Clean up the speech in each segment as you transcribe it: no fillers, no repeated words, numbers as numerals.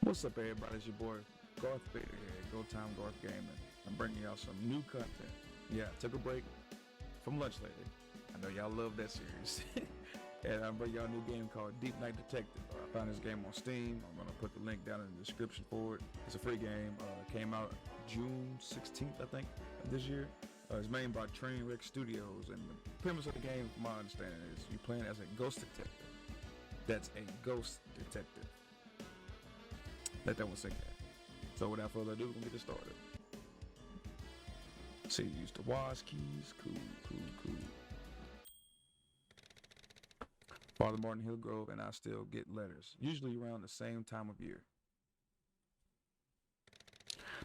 What's up, everybody? It's your boy Garth Bader here, Go Time Garth Gaming. I'm bringing y'all some new content. Yeah, I took a break from lunch lately. I know y'all love that series. And I'm bringing y'all a new game called Deep Night Detective. I found this game on Steam. I'm gonna put the link down in the description for it. It's a free game. Came out June 16th, I think, of this year. It's made by Trainwreck Studios, and the premise of the game, from my understanding, is you playing as a ghost detective. That's a ghost detective. Let that one sink in. So without further ado, we're gonna get this started. See, use the WAS keys. Cool. Father Martin Hillgrove and I still get letters, usually around the same time of year.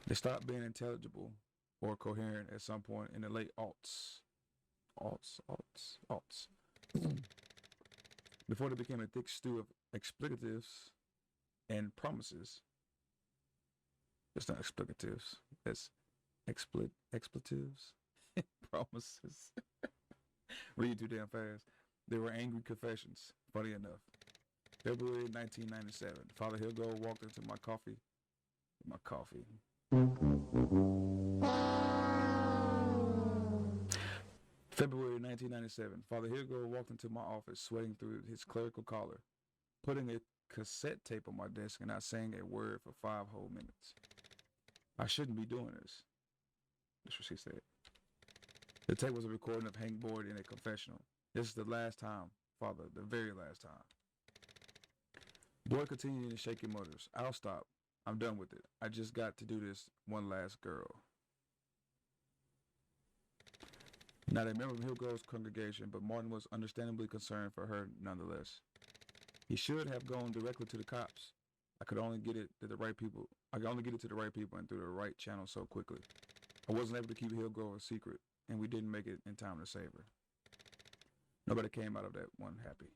They stopped being intelligible or coherent at some point in the late aughts. Aughts. Before they became a thick stew of explicatives and promises. It's not explicatives. It's expletives. Promises. Read too damn fast. They were angry confessions. Funny enough. February 1997. Father Hillgrove walked into my coffee. February 1997. Father Hillgrove walked into my office, sweating through his clerical collar, putting a cassette tape on my desk and not saying a word for 5 whole minutes. I shouldn't be doing this. That's what she said. The tape was a recording of Hank Boyd in a confessional. This is the last time, Father, the very last time. Boyd continued to shake his motors. I'll stop. I'm done with it. I just got to do this one last girl. Not a member of Hillgrove's congregation, but Martin was understandably concerned for her nonetheless. He should have gone directly to the cops. I could only get it to the right people. I could only get it to the right people and through the right channel so quickly. I wasn't able to keep Hillgrove a secret, and we didn't make it in time to save her. Nobody came out of that one happy.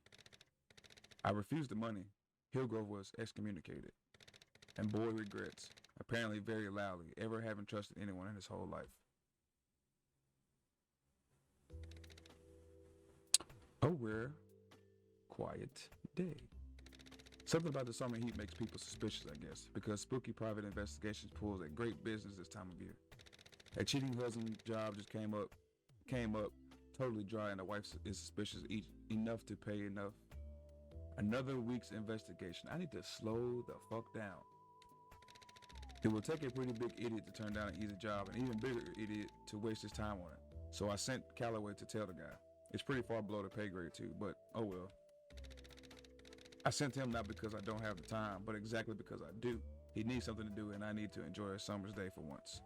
I refused the money. Hillgrove was excommunicated. And Boyd regrets, apparently very loudly, ever having trusted anyone in his whole life. A rare, quiet day. Something about the summer heat makes people suspicious, I guess, because spooky private investigations pulls a great business this time of year. A cheating husband job just came up, totally dry, and the wife is suspicious enough to pay enough. Another week's investigation. I need to slow the fuck down. It will take a pretty big idiot to turn down an easy job, and an even bigger idiot to waste his time on it. So I sent Calloway to tell the guy. It's pretty far below the pay grade too, but oh well. I sent him not because I don't have the time, but exactly because I do. He needs something to do, and I need to enjoy a summer's day for once.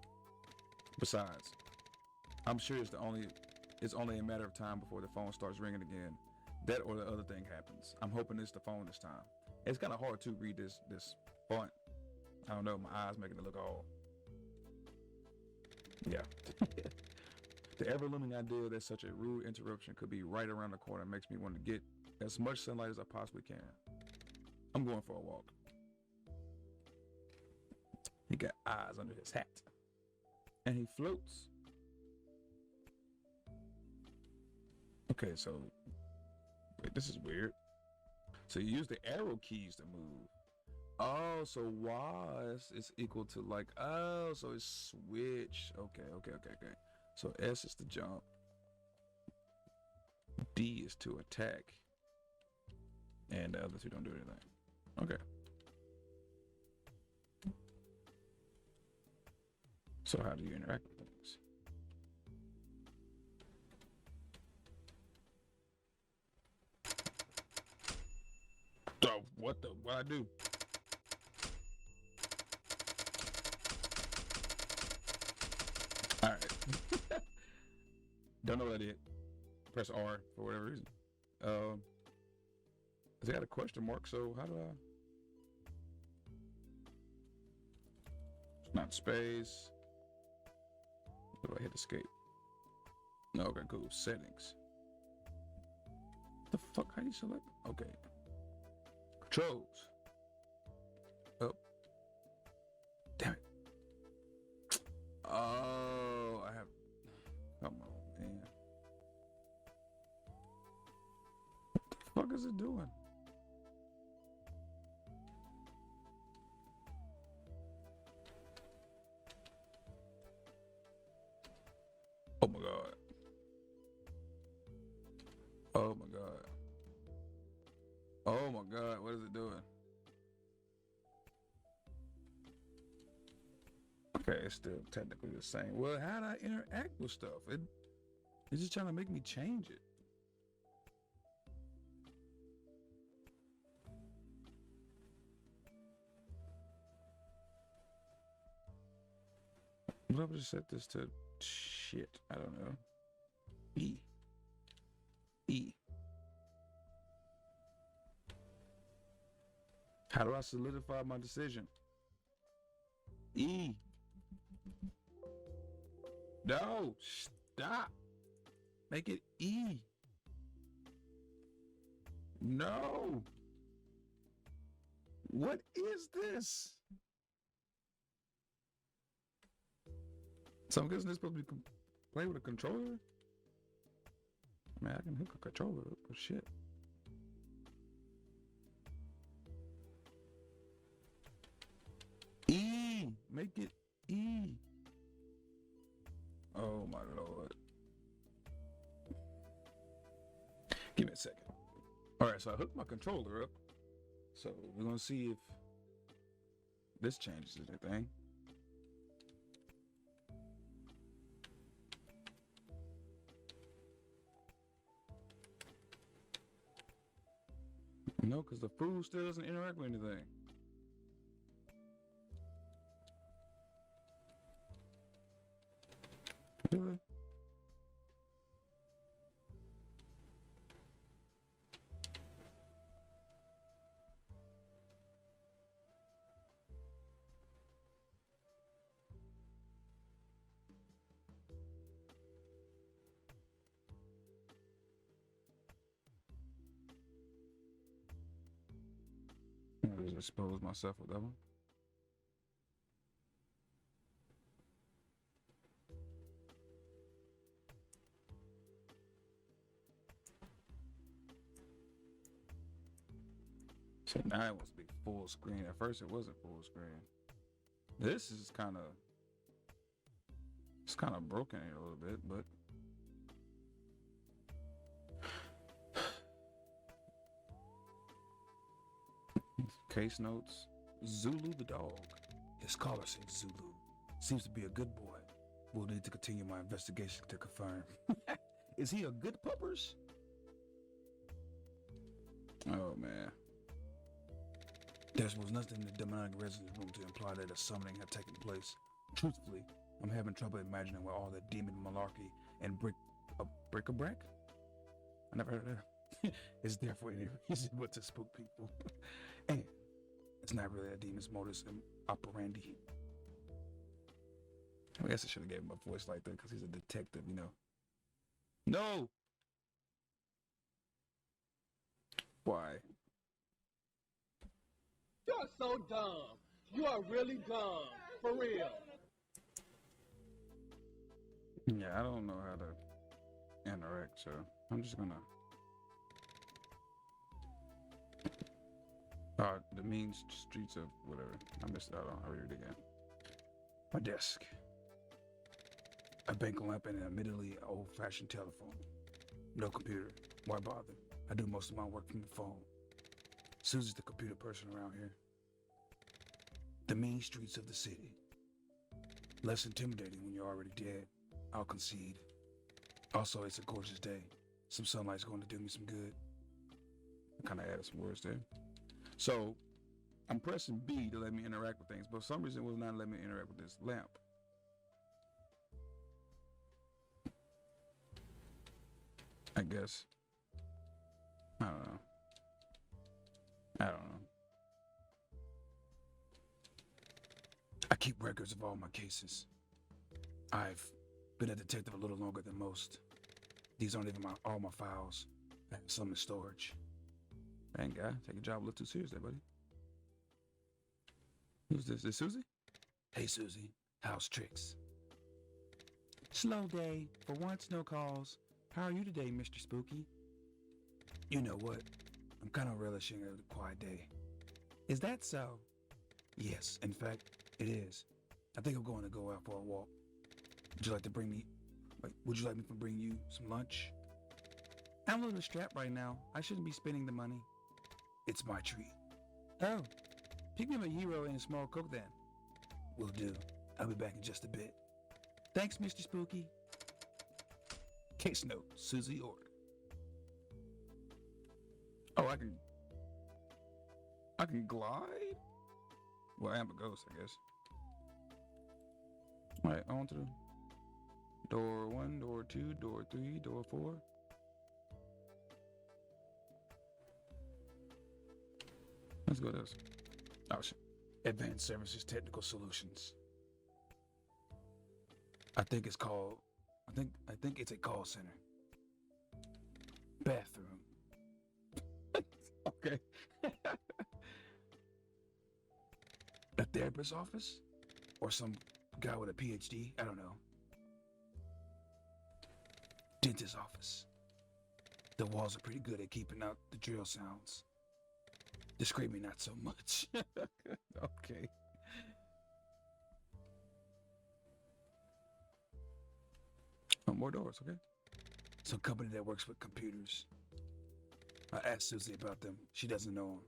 Besides, I'm sure it's only a matter of time before the phone starts ringing again. That or the other thing happens. I'm hoping it's the phone this time. It's kind of hard to read this font. I don't know, my eyes making it look all. Yeah. The ever-looming idea that such a rude interruption could be right around the corner makes me want to get as much sunlight as I possibly can. I'm going for a walk. He got eyes under his hat. And he floats. Okay, so wait, this is weird. So you use the arrow keys to move. Oh, so Y is equal to like, oh, so it's switch. Okay. So S is to jump. D is to attack. And the other two don't do anything. Okay. So how do you interact with things? What I do? All right. Don't know what I did. Press R for whatever reason. It's got a question mark, so how do I? It's not space. Do I hit escape? No, okay, cool. Settings. What the fuck? How do you select? Okay. Controls. Up. Damn it. Oh, I have. Come on, man. What the fuck is it doing? God, what is it doing? Okay, it's still technically the same. Well, how do I interact with stuff? It's just trying to make me change it. What if I just set this to shit? I don't know. E. E. How do I solidify my decision? E. No, stop. Make it E. No. What is this? So I'm guessing this supposed to be play with a controller? I mean, I can hook a controller up, but shit. E. Make it E. Oh my Lord. Give me a second. All right, so I hooked my controller up. So we're gonna see if this changes anything. No, because the food still doesn't interact with anything. Really? I just expose myself with that one. So now it wants to be full screen. At first it wasn't full screen. This is kind of, it's kind of broken here a little bit, but case notes. Zulu the dog. His collar says Zulu. Seems to be a good boy. We'll need to continue my investigation to confirm. Is he a good puppers? Oh man. There was nothing in the demonic residence room to imply that a summoning had taken place. Truthfully, I'm having trouble imagining where all the demon malarkey and bric-a-brac? I never heard of that. Is there for any reason but to spook people. And it's not really a demon's modus operandi. I guess I should have gave him a voice like that because he's a detective, you know. No! Why? You're so dumb. You are really dumb. For real. Yeah, I don't know how to interact, so I'm just gonna... the mean streets of whatever. I missed out on. I'll read it again. My desk. A bank lamp and an admittedly old-fashioned telephone. No computer. Why bother? I do most of my work from the phone. Susie's the computer person around here. The mean streets of the city. Less intimidating when you're already dead. I'll concede. Also, it's a gorgeous day. Some sunlight's going to do me some good. I kind of added some words there. So, I'm pressing B to let me interact with things, but for some reason it will not let me interact with this lamp. I guess. I don't know. I don't know. I keep records of all my cases. I've been a detective a little longer than most. These aren't even all my files. I have some in storage. Dang, guy, take your job a little too serious there, buddy. Who's this? Is Susie? Hey, Susie. How's tricks? Slow day. For once, no calls. How are you today, Mr. Spooky? You know what? I'm kind of relishing a quiet day. Is that so? Yes, in fact, it is. I think I'm going to go out for a walk. Would you like to bring me... Wait, would you like me to bring you some lunch? I'm a little strapped right now. I shouldn't be spending the money. It's my treat. Oh, pick me up a hero and a small Coke then. Will do. I'll be back in just a bit. Thanks, Mr. Spooky. Case note, Susie ordered. Oh, I can glide? Well, I am a ghost, I guess. All right, on to the door 1, door 2, door 3, door 4. Let's go to this. Oh, shit. Advanced Services Technical Solutions. I think it's called, I think it's a call center. Bathroom. Okay. A therapist's office? Or some guy with a PhD? I don't know. Dentist's office. The walls are pretty good at keeping out the drill sounds. The screaming, not so much. Okay. Oh, more doors, okay? Some company that works with computers. I asked Susie about them. She doesn't know them.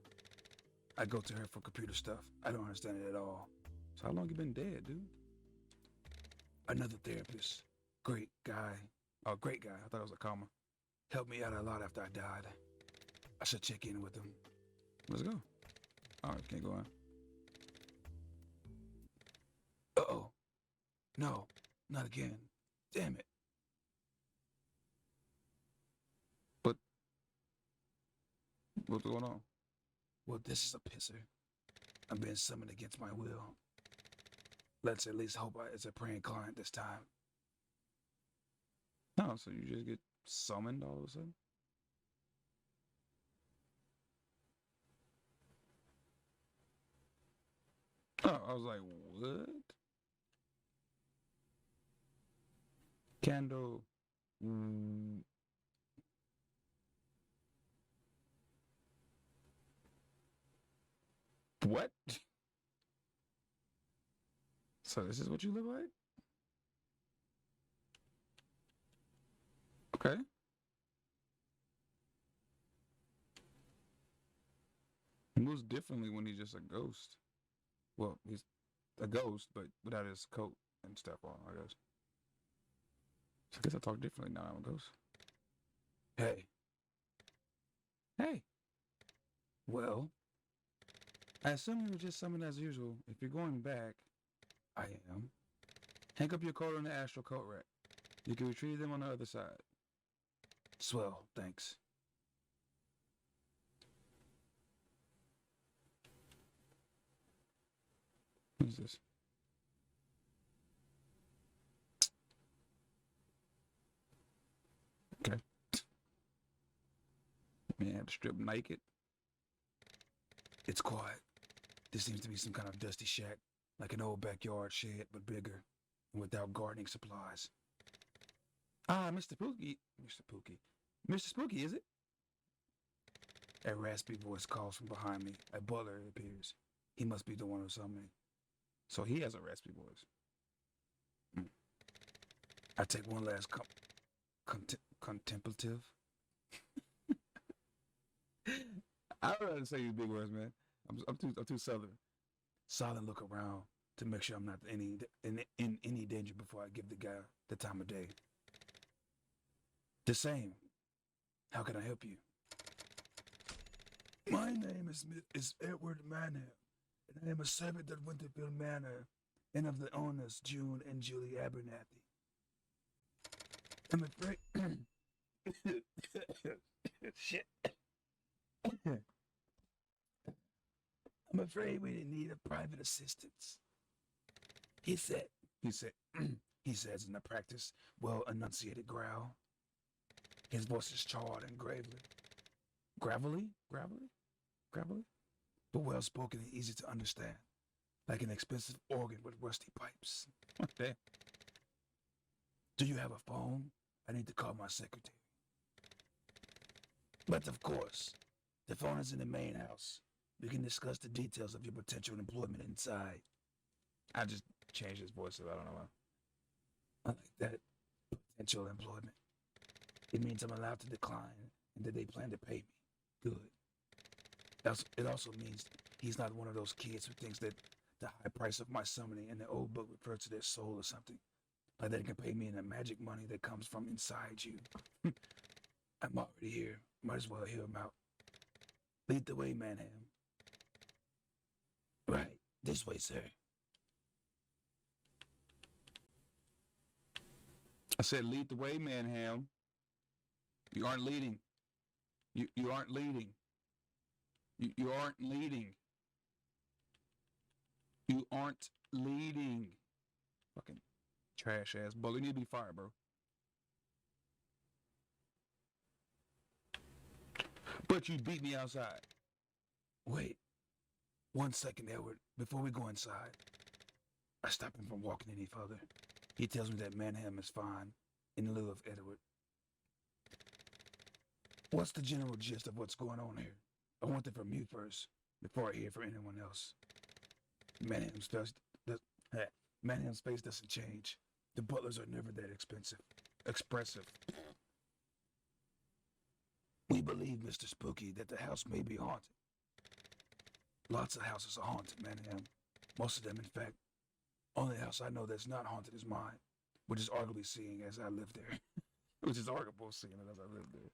I go to her for computer stuff. I don't understand it at all. So how long you been dead, dude? Another therapist. Great guy. Oh, great guy. I thought it was a comma. Helped me out a lot after I died. I should check in with him. Let's go. All right, can't go on. Uh-oh. No, not again. Damn it. What's going on? Well, this is a pisser. I'm being summoned against my will. Let's at least hope it's a praying client this time. No, so you just get summoned all of a sudden? Oh, I was like, what? Candle. What? So this is what you look like? Okay. He moves differently when he's just a ghost. Well, he's a ghost, but without his coat and stuff on, I guess. So I guess I talk differently now I'm a ghost. Hey. Hey. Well, I assume you were just summoned as usual. If you're going back, I am. hang up your coat on the astral coat rack. You can retrieve them on the other side. Swell, thanks. What is this? Okay. Man, have to strip naked. It's quiet. This seems to be some kind of dusty shack, like an old backyard shed, but bigger, and without gardening supplies. Ah, Mr. Spooky. Mr. Spooky, is it? A raspy voice calls from behind me. A butler appears. He must be the one who summoned me. So he has a raspy voice. I take one last contemplative. I don't know how to say these big words, man. I'm too southern. Silent look around to make sure I'm not in any danger before I give the guy the time of day. The same. How can I help you? My name is Edward Manor, and I am a servant at Winterfield Manor, and of the owners, June and Julie Abernathy. I'm afraid... Shit. I'm afraid we need a private assistance. He says in a practice, well-enunciated growl. His voice is charred and gravelly, but well-spoken and easy to understand, like an expensive organ with rusty pipes. Okay. Do you have a phone? I need to call my secretary. But of course, the phone is in the main house. We can discuss the details of your potential employment inside. I just changed his voice, so I don't know why. I like that. Potential employment. It means I'm allowed to decline and that they plan to pay me. Good. It also means he's not one of those kids who thinks that the high price of my summoning in the old book refers to their soul or something. Like they can pay me in the magic money that comes from inside you. I'm already here. Might as well hear him out. Lead the way, Manham. Right. This way, sir. I said, lead the way, Manham. You aren't leading. You aren't leading. You aren't leading. You aren't leading. Fucking trash ass bully. You need to be fired, bro. But you beat me outside. Wait. 1 second, Edward. Before we go inside, I stop him from walking any further. He tells me that Manham is fine in lieu of Edward. What's the general gist of what's going on here? I want it from you first, before I hear from anyone else. Manham's face doesn't change. The butlers are never that expressive. We believe, Mr. Spooky, that the house may be haunted. Lots of houses are haunted, Manham. Most of them, in fact. Only house I know that's not haunted is mine, which is arguably seeing as I live there. Which is arguable seeing it as I live there.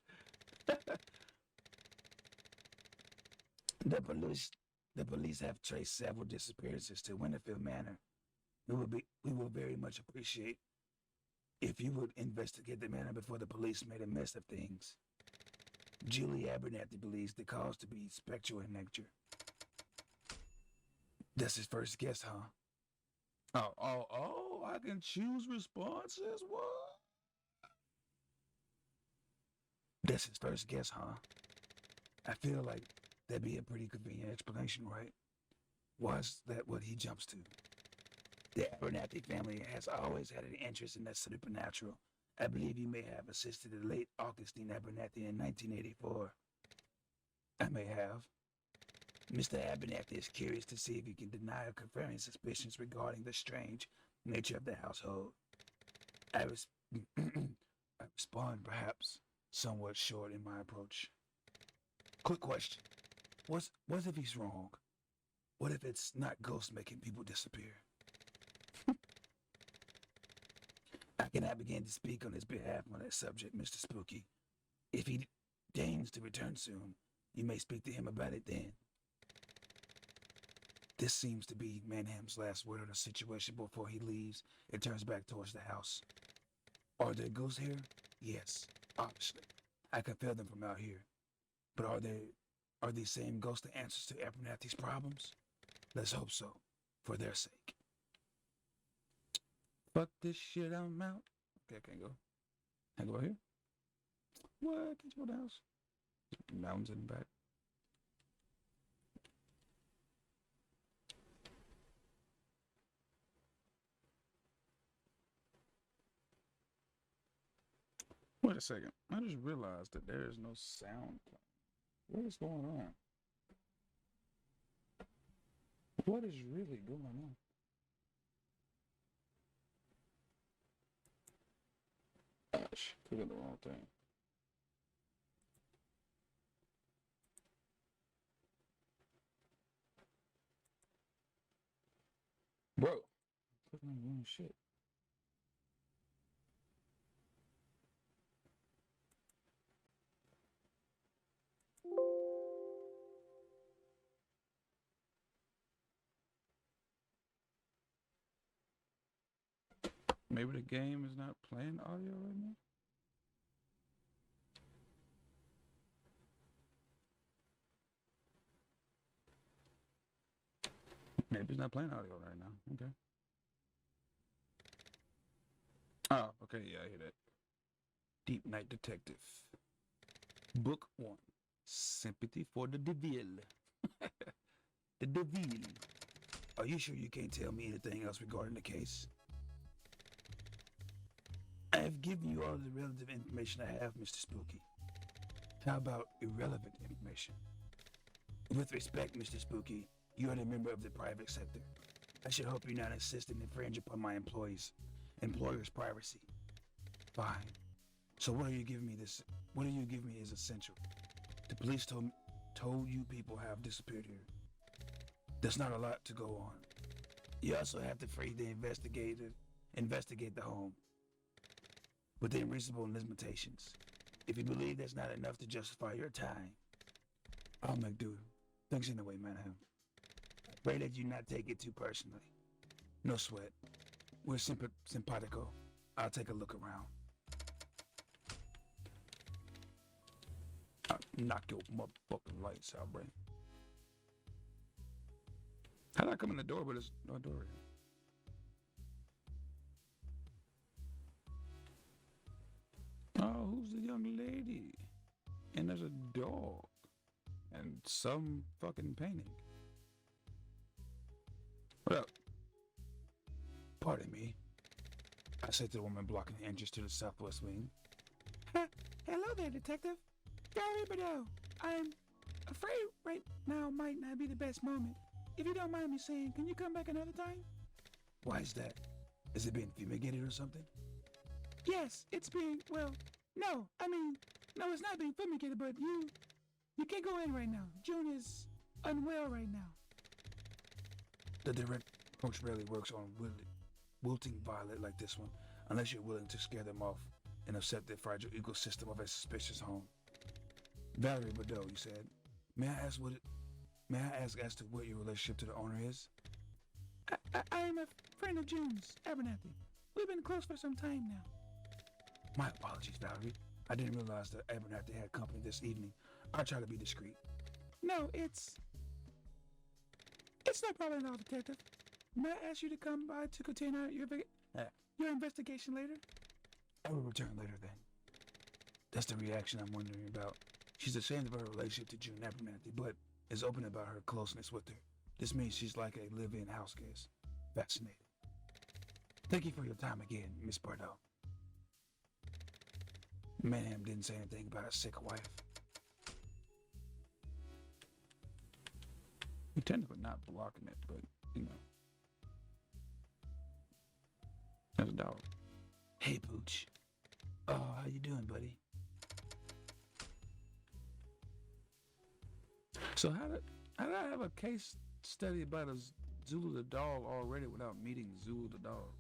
The police have traced several disappearances to Winterfield Manor. We will very much appreciate if you would investigate the manor before the police made a mess of things. Julie Abernathy believes the cause to be spectral in nature. That's his first guess, huh? Oh, I can choose responses? What? That's his first guess, huh? I feel like that'd be a pretty convenient explanation, right? Why is that what he jumps to? The Abernathy family has always had an interest in the supernatural. I believe you may have assisted the late Augustine Abernathy in 1984. I may have. Mr. Abernathy is curious to see if he can deny or confirm his suspicions regarding the strange nature of the household. I respond, perhaps, somewhat short in my approach. Quick question. What if he's wrong? What if it's not ghosts making people disappear? I cannot begin to speak on his behalf on that subject, Mr. Spooky. If he deigns to return soon, you may speak to him about it then. This seems to be Manham's last word on the situation before he leaves and turns back towards the house. Are there ghosts here? Yes, obviously. I can feel them from out here. But are these same ghosts the answers to Abernathy's problems? Let's hope so, for their sake. Fuck this shit, I'm out. Okay, I can't go. Can I go out here? What? Can't you go to the house? Mountains in the back. Wait a second. I just realized that there is no sound playing. What is going on? What is really going on? Gosh, clicking the wrong thing. Bro, clicking on the wrong shit. Maybe the game is not playing audio right now. Maybe it's not playing audio right now. Okay. Oh, okay. Yeah, I hear that. Deep Night Detective. Book 1. Sympathy for the Deville. The Deville. Are you sure you can't tell me anything else regarding the case? I have given you all the relative information I have, Mr. Spooky. How about irrelevant information? With respect, Mr. Spooky, you are a member of the private sector. I should hope you're not insisting to infringe upon my employer's privacy. Fine. So what are you giving me is essential. The police told told you people have disappeared here. There's not a lot to go on. You also have to free the investigate the home within reasonable limitations. If you believe that's not enough to justify your time, I'll make do. Thanks anyway, Manham. Pray that you not take it too personally. No sweat. We're simpatico. I'll take a look around. I'll knock your motherfucking lights out, bro. How'd I come in the door, but there's no door here? Oh, who's the young lady? And there's a dog. And some fucking painting. What up? Pardon me. I said to the woman blocking the entrance to the southwest wing. Hello there, Detective. Gary Bordeaux. I'm afraid right now might not be the best moment. If you don't mind me saying, can you come back another time? Why is that? Is it being fumigated or something? Yes, it's being, well, no, it's not being fumigated, but you can't go in right now. June is unwell right now. The direct approach rarely works on wilting violet like this one, unless you're willing to scare them off and upset the fragile ecosystem of a suspicious home. Valerie Bordeaux, you said. May I ask as to what your relationship to the owner is? I am a friend of June's, Abernathy. We've been close for some time now. My apologies, Valerie. I didn't realize that Abernathy had company this evening. I'll try to be discreet. No, it's no problem at all, Detective. May I ask you to come by to continue your investigation later? I will return later then. That's the reaction I'm wondering about. She's ashamed of her relationship to June Abernathy, but is open about her closeness with her. This means she's like a live-in house guest. Fascinating. Thank you for your time again, Miss Bordeaux. Manham didn't say anything about a sick wife. We're technically not blocking it, but, you know. There's a dog. Hey, Pooch. Oh, how you doing, buddy? So how did I have a case study about a Zulu the dog already without meeting Zulu the dog?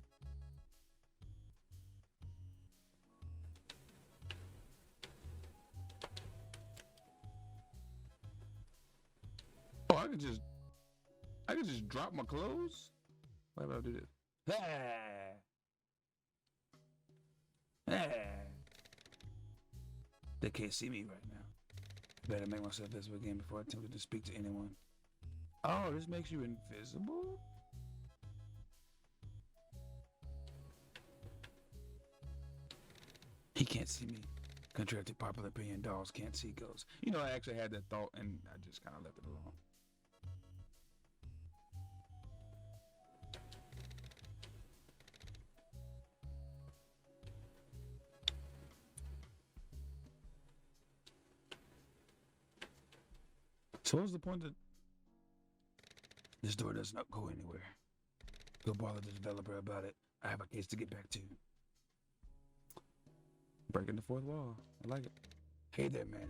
Oh, I could just drop my clothes? Why would I do this? They can't see me right now. Better make myself visible again before I attempt to speak to anyone. Oh, this makes you invisible? He can't see me. Contrary to popular opinion, dogs can't see ghosts. You know, I actually had that thought and I just kind of left it alone. So what's the point that this door does not go anywhere? Go bother the developer about it. I have a case to get back to. Breaking the fourth wall. I like it. Hey there, man.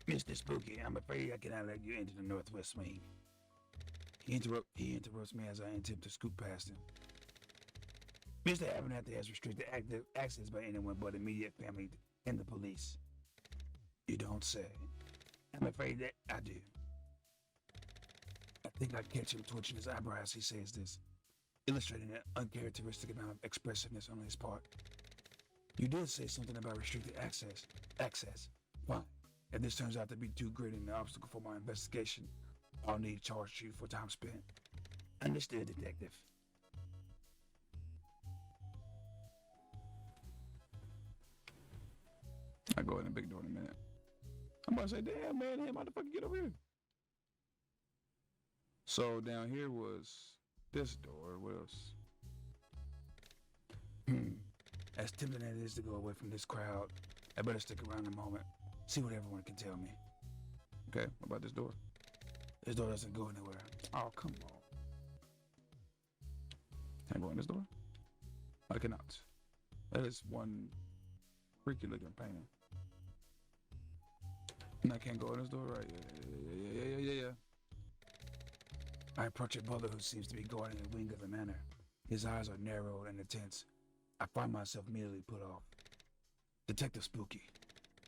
Mr. Spooky, I'm afraid I cannot let you into the northwest wing. He interrupts me as I attempt to scoot past him. Mr. Abernathy has restricted access by anyone but immediate family and the police. You don't say. I'm afraid that I do. I think I catch him twitching his eyebrow as he says this, illustrating an uncharacteristic amount of expressiveness on his part. You did say something about restricted access. Access. Fine. If this turns out to be too great an obstacle for my investigation, I'll need to charge you for time spent. Understood, Detective. I'll go ahead and big door in a minute. I'm about to say, damn, man, hey, motherfucker, get over here. So down here was this door. What else? As tempting as it is to go away from this crowd, I better stick around a moment, see what everyone can tell me. Okay, what about this door? This door doesn't go anywhere. Oh, come on. Can I go in this door? I cannot. That is one freaky looking painting. I can't go in this door, right? Yeah. I approach a butler who seems to be guarding the wing of the manor. His eyes are narrowed and intense. I find myself immediately put off. Detective Spooky.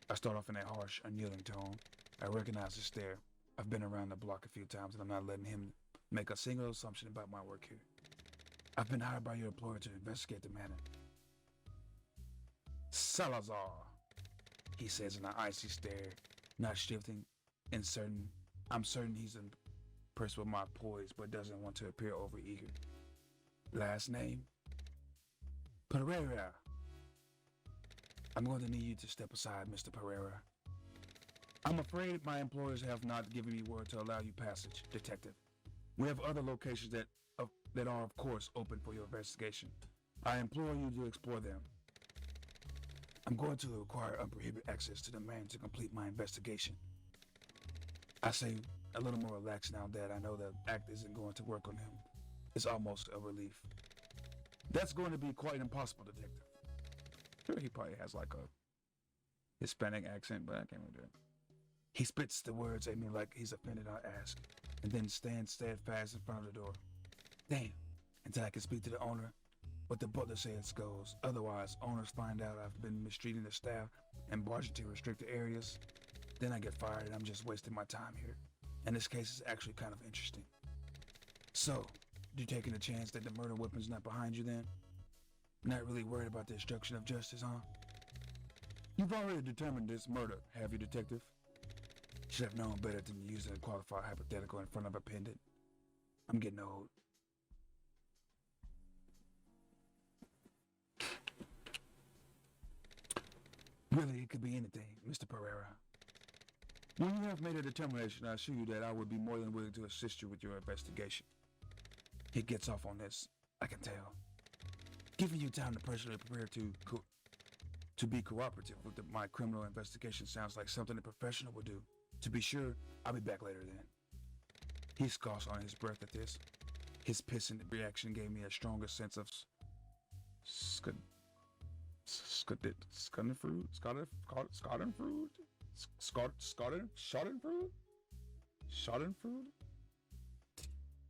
I start off in a harsh, unyielding tone. I recognize his stare. I've been around the block a few times and I'm not letting him make a single assumption about my work here. I've been hired by your employer to investigate the manor. Salazar, he says in an icy stare, not shifting, I'm certain he's impressed with my poise, but doesn't want to appear overeager. Last name? Pereira. I'm going to need you to step aside, Mr. Pereira. I'm afraid my employers have not given me word to allow you passage, Detective. We have other locations that are, of course, open for your investigation. I implore you to explore them. I'm going to require unprohibited access to the man to complete my investigation. I say a little more relaxed now that I know the act isn't going to work on him. It's almost a relief. That's going to be quite impossible, Detective. Sure, he probably has like a Hispanic accent, but I can't really do it. He spits the words at me like he's offended I ask, and then stands steadfast in front of the door. Damn, until I can speak to the owner. What the butler says goes. Otherwise, owners find out I've been mistreating the staff and barging to restricted areas. Then I get fired and I'm just wasting my time here. And this case is actually kind of interesting. So, you taking a chance that the murder weapon's not behind you then? Not really worried about the destruction of justice, huh? You've already determined this murder, have you, Detective? Should have known better than to use a qualified hypothetical in front of a pendant. I'm getting old. Really, it could be anything, Mr. Pereira. When you have made a determination, I assure you that I would be more than willing to assist you with your investigation. He gets off on this, I can tell. Giving you time to personally prepare to be cooperative with my criminal investigation sounds like something a professional would do. To be sure, I'll be back later then. He scoffs on his breath at this. His pissant reaction gave me a stronger sense of Schadenfreude?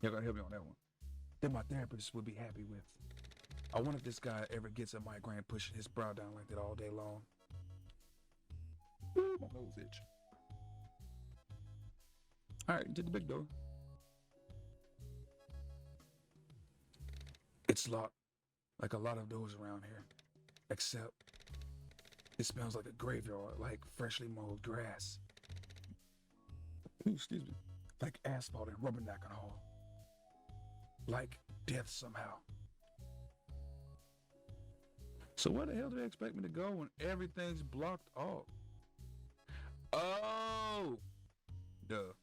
You're gonna help me on that one. That my therapist would be happy with. I wonder if this guy ever gets a migraine pushing his brow down like that all day long. Ooh, my nose itch. Alright, to the big door. It's locked, like a lot of doors around here. Except, it smells like a graveyard, like freshly mowed grass. Ooh, excuse me. Like asphalt and rubbernecking hall. Like death somehow. So where the hell do they expect me to go when everything's blocked off? Oh! Duh.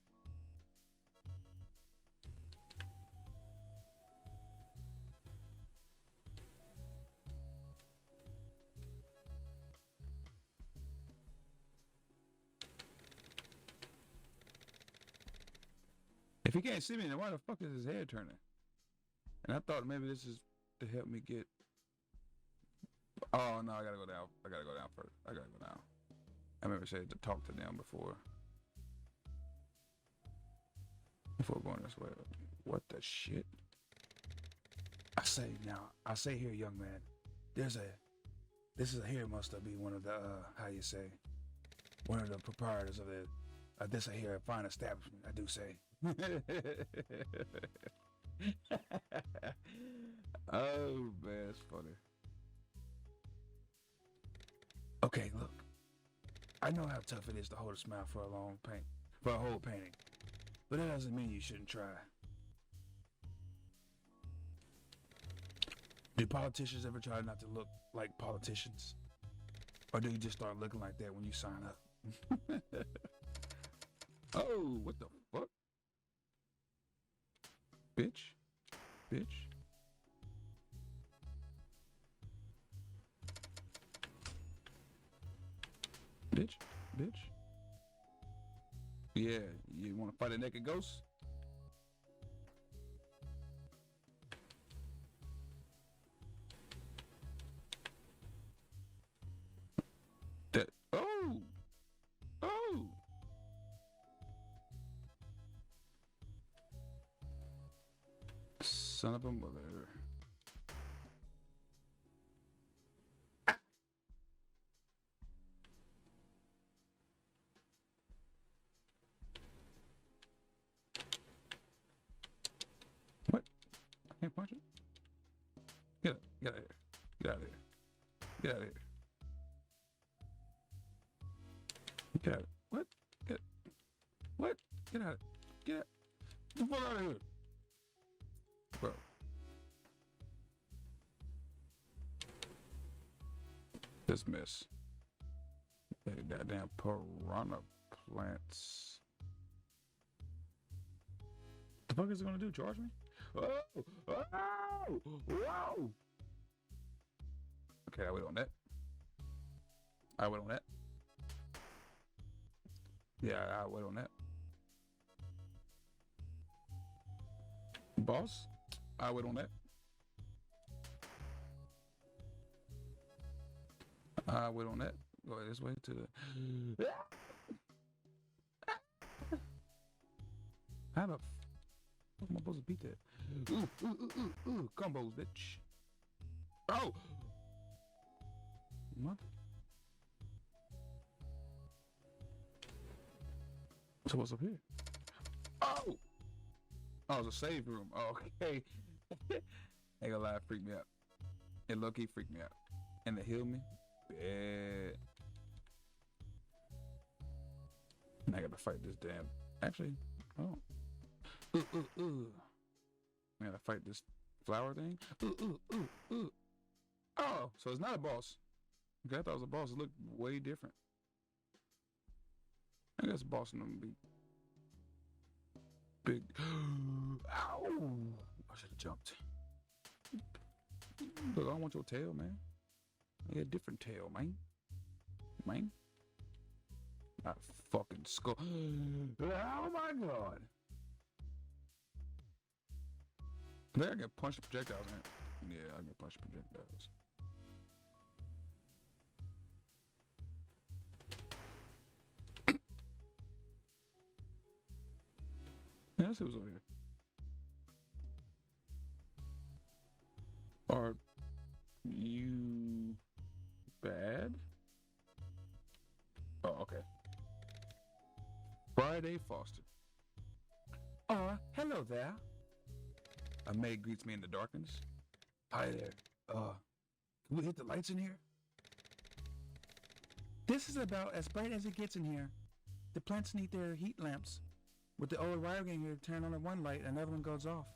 If he can't see me, then why the fuck is his head turning? And I thought maybe this is to help me get... Oh, no, I gotta go down. I gotta go down first. I gotta go down. I remember saying to talk to them before going this way. What the shit? I say here, young man, this here must be one of the, one of the proprietors of the, this here fine establishment, I do say. Oh, man, it's funny. Okay, look. I know how tough it is to hold a smile for a whole painting. But that doesn't mean you shouldn't try. Do politicians ever try not to look like politicians? Or do you just start looking like that when you sign up? Oh, what the fuck? Bitch. Yeah, you want to fight a naked ghost? Oh! Son of a mother. What? I can't punch it? Get out of here. Get out of here. Get out of here. Get out. What? Get. What? Get out. Get out. Get the fuck out of here. Bro. This mess. That goddamn piranha plants. The fuck is it gonna do? Charge me? Oh! Oh! Whoa! Okay, I wait on that. I wait on that. Yeah, I wait on that. Boss, I wait on that. I wait on that. Go this way to the. How the fuck am I supposed to beat that? Combos, bitch. Oh! What? So what's up here? Oh! Oh, it's a save room. Oh, okay. Ain't gonna lie, it freaked me out. It low-key freaked me out. And it healed me. Bad. Now I gotta fight this damn. Actually, oh. I gotta fight this flower thing. Oh, so it's not a boss. Okay, I thought it was a boss. It looked way different. I guess boss and them be big. Ow! I should have jumped. Look, I don't want your tail, man. I get a different tail, man. Man. Not fucking skull. Oh my god. I think I can punch projectiles, man. Yeah, I can punch projectiles. Yeah, let's see what's over here. Are you bad? Oh, okay. Friday Foster. Hello there. A maid greets me in the darkness. Hi there. Can we hit the lights in here? This is about as bright as it gets in here. The plants need their heat lamps. With the old wire gang here, turn on the one light and another one goes off.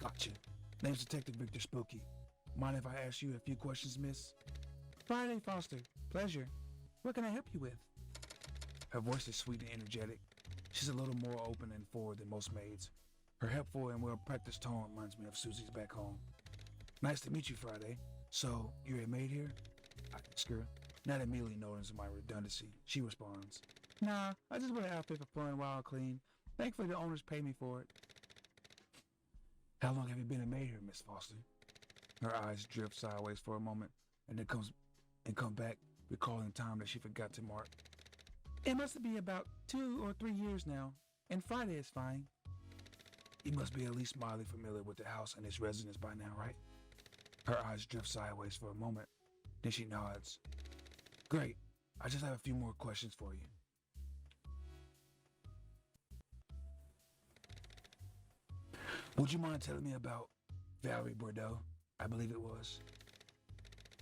Gotcha. Name's Detective Victor Spooky. Mind if I ask you a few questions, miss? Friday Foster. Pleasure. What can I help you with? Her voice is sweet and energetic. She's a little more open and forward than most maids. Her helpful and well-practiced tone reminds me of Susie's back home. Nice to meet you, Friday. So, you're a maid here? I ask her, not immediately noticing my redundancy. She responds, Nah, I just wear an outfit for fun while I clean. Thankfully, the owners pay me for it. How long have you been a maid here, Miss Foster? Her eyes drift sideways for a moment, and then come back, recalling time that she forgot to mark. It must be about 2 or 3 years now, and Friday is fine. You must be at least mildly familiar with the house and its residents by now, right? Her eyes drift sideways for a moment, then she nods. Great, I just have a few more questions for you. Would you mind telling me about Valerie Bordeaux? I believe it was.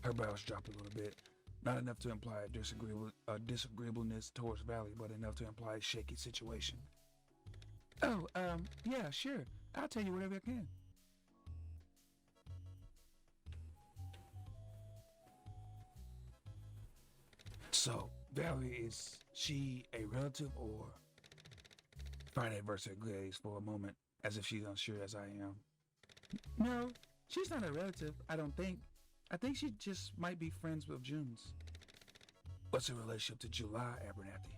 Her brows dropped a little bit. Not enough to imply a disagreeableness towards Valerie, but enough to imply a shaky situation. Oh, yeah, sure. I'll tell you whatever I can. So, Valerie, is she a relative or? Friday averts her gaze for a moment, as if she's unsure as I am. No, she's not a relative, I don't think. I think she just might be friends with June's. What's her relationship to July Abernathy?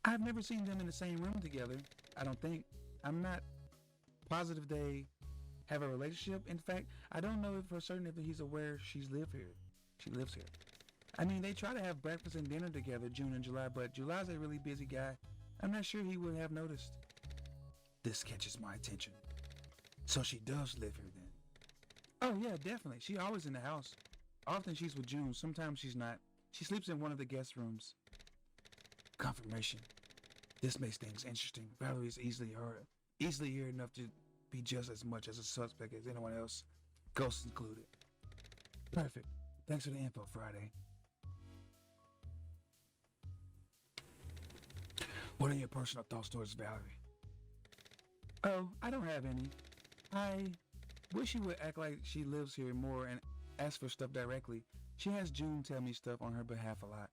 I've never seen them in the same room together, I don't think. I'm not positive they have a relationship. In fact, I don't know for certain if he's aware she lives here. I mean, they try to have breakfast and dinner together, June and July, but July's a really busy guy. I'm not sure he would have noticed. This catches my attention. So she does live here then? Oh yeah, definitely. She always in the house. Often she's with June, sometimes she's not. She sleeps in one of the guest rooms. Confirmation. This makes things interesting. Valerie is easily here enough to be just as much as a suspect as anyone else, ghosts included. Perfect. Thanks for the info, Friday. What are your personal thoughts towards Valerie? Oh, I don't have any. I wish she would act like she lives here more and ask for stuff directly. She has June tell me stuff on her behalf a lot.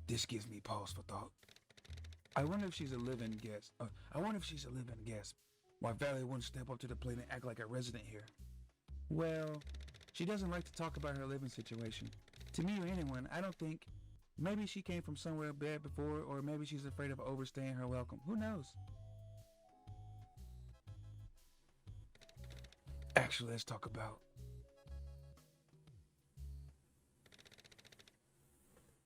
This gives me pause for thought. I wonder if she's a live-in guest. Why Valerie wouldn't step up to the plate and act like a resident here. Well, she doesn't like to talk about her living situation. To me or anyone, I don't think. Maybe she came from somewhere bad before, or maybe she's afraid of overstaying her welcome. Who knows? Actually, let's talk about...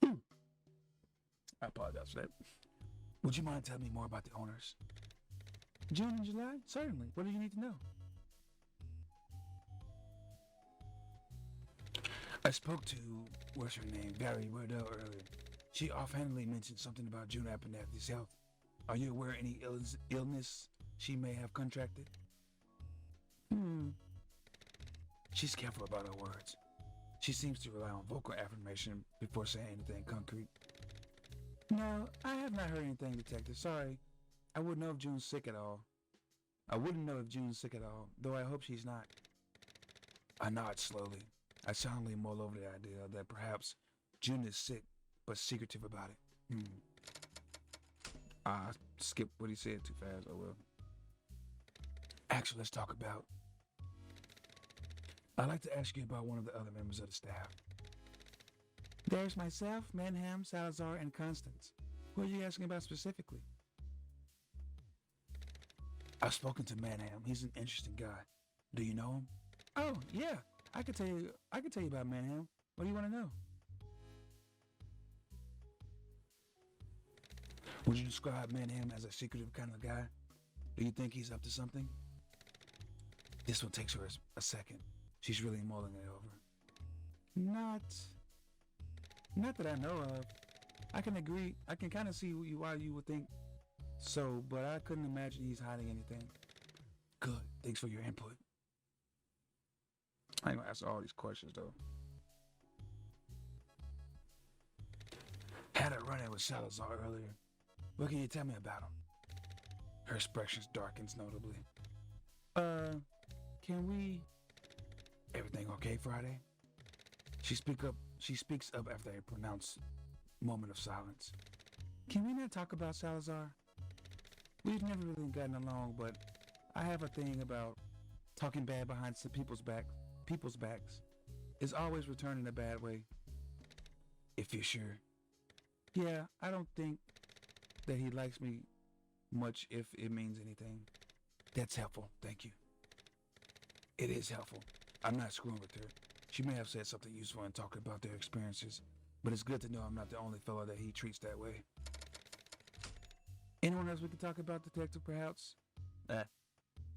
I apologize for that. Would you mind telling me more about the owners? June and July? Certainly. What do you need to know? I spoke to, what's her name, Valerie Wardell earlier. She offhandedly mentioned something about June Abernathy's health. Are you aware of any illness she may have contracted? She's careful about her words. She seems to rely on vocal affirmation before saying anything concrete. No, I have not heard anything, Detective. Sorry. I wouldn't know if June's sick at all. Though I hope she's not. I nod slowly. I silently mull over the idea that perhaps June is sick, but secretive about it. I skipped what he said too fast. Oh well. Actually, let's talk about... I'd like to ask you about one of the other members of the staff. There's myself, Manham, Salazar, and Constance. Who are you asking about specifically? I've spoken to Manham. He's an interesting guy. Do you know him? Oh, yeah. I could tell you about Manham. What do you want to know? Would you describe Manham as a secretive kind of guy? Do you think he's up to something? This one takes her a second. She's really mulling it over. Not that I know of. I can agree. I can kind of see why you would think so, but I couldn't imagine he's hiding anything. Good. Thanks for your input. I ain't gonna ask all these questions, though. Had a run-in with Salazar earlier. What can you tell me about him? Her expression darkens notably. Can we... Everything okay, Friday? She speaks up after a pronounced moment of silence. Can we not talk about Salazar? We've never really gotten along, but I have a thing about talking bad behind some people's backs. It's always returned in a bad way. If you're sure. Yeah, I don't think that he likes me much, if it means anything. That's helpful, thank you. It is helpful. I'm not screwing with her. She may have said something useful in talking about their experiences, but it's good to know I'm not the only fellow that he treats that way. Anyone else we can talk about, Detective, perhaps?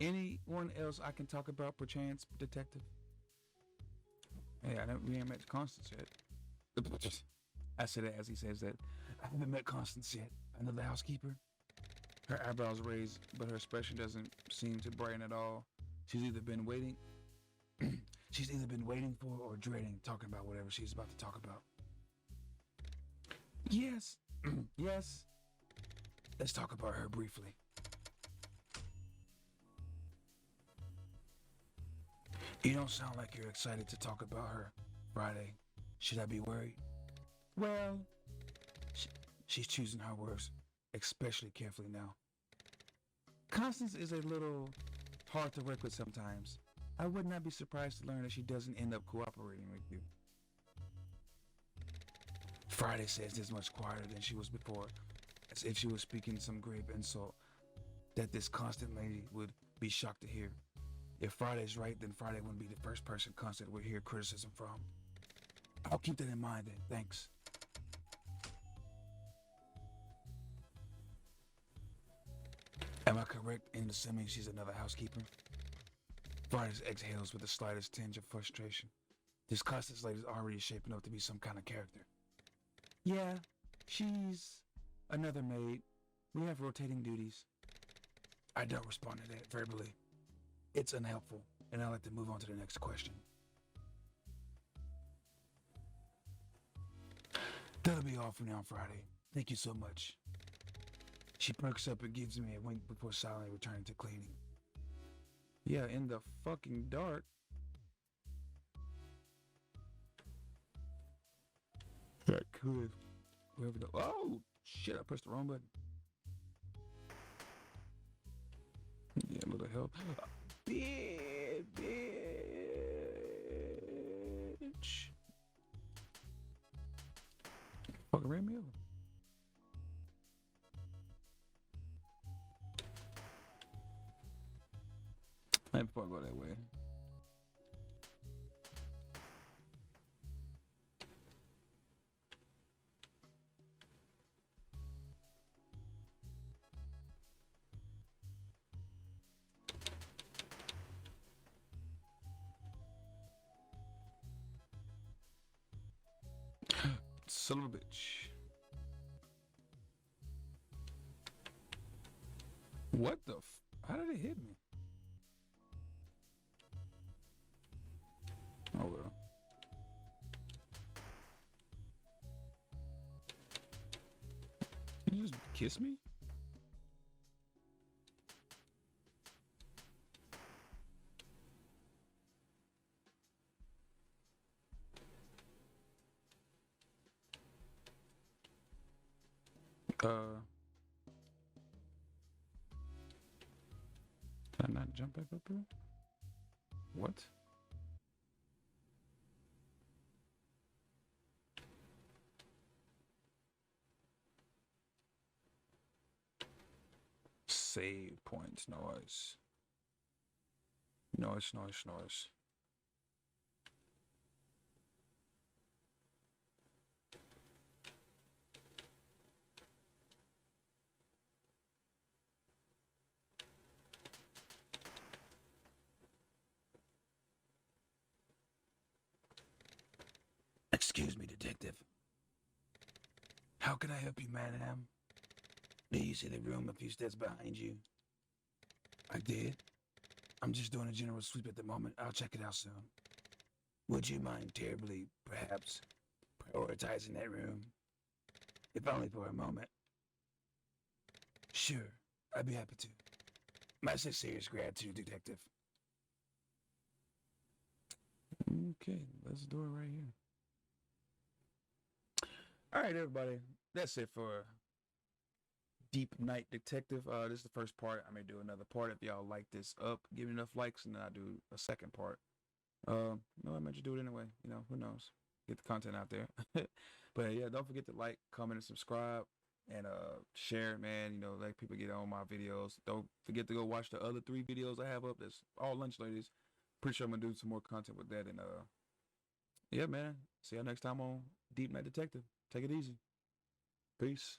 Anyone else I can talk about, perchance, Detective? Hey, we ain't met Constance yet. I say that as he says that. I haven't met Constance yet. I know the housekeeper. Her eyebrows raised, but her expression doesn't seem to brighten at all. She's either been waiting for or dreading talking about whatever she's about to talk about. Yes. Yes. Let's talk about her briefly. You don't sound like you're excited to talk about her, Friday. Should I be worried? Well, she's choosing her words especially carefully now. Constance is a little hard to work with sometimes. I would not be surprised to learn that she doesn't end up cooperating with you. Friday says this much quieter than she was before, as if she was speaking some grave insult that this Constant lady would be shocked to hear. If Friday's right, then Friday wouldn't be the first person Constant would hear criticism from. I'll keep that in mind then, thanks. Am I correct correct in assuming she's another housekeeper? Vardas exhales with the slightest tinge of frustration. This Costas lady's already shaping up to be some kind of character. Yeah, she's another maid. We have rotating duties. I don't respond to that verbally. It's unhelpful, and I'd like to move on to the next question. That'll be all for now, Friday. Thank you so much. She perks up and gives me a wink before silently returning to cleaning. Yeah, in the fucking dark. That could. Wherever the. Oh, shit, I pressed the wrong button. Yeah, a little help. Bitch. Fucking ran me over. Maybe before I go that way. Son of a bitch. What the how did it hit me? Oh well. Did you just kiss me? Can I not jump back up here? What? Save points, noise. Noise. Excuse me, detective. How can I help you, madam? Do you see the room a few steps behind you? I did. I'm just doing a general sweep at the moment. I'll check it out soon. Would you mind terribly, perhaps, prioritizing that room? If only for a moment. Sure, I'd be happy to. My serious gratitude, detective. Okay, let's do it right here. All right, everybody. That's it for Deep Night Detective. This is the first part. I may do another part if y'all like this up. Give me enough likes, and then I'll do a second part. No, I might just do it anyway. You know, who knows? Get the content out there. But yeah, don't forget to like, comment, and subscribe, and share, man. You know, let people get on my videos. Don't forget to go watch the other 3 videos I have up. That's all lunch ladies. Pretty sure I'm gonna do some more content with that. And yeah, man. See y'all next time on Deep Night Detective. Take it easy. Peace.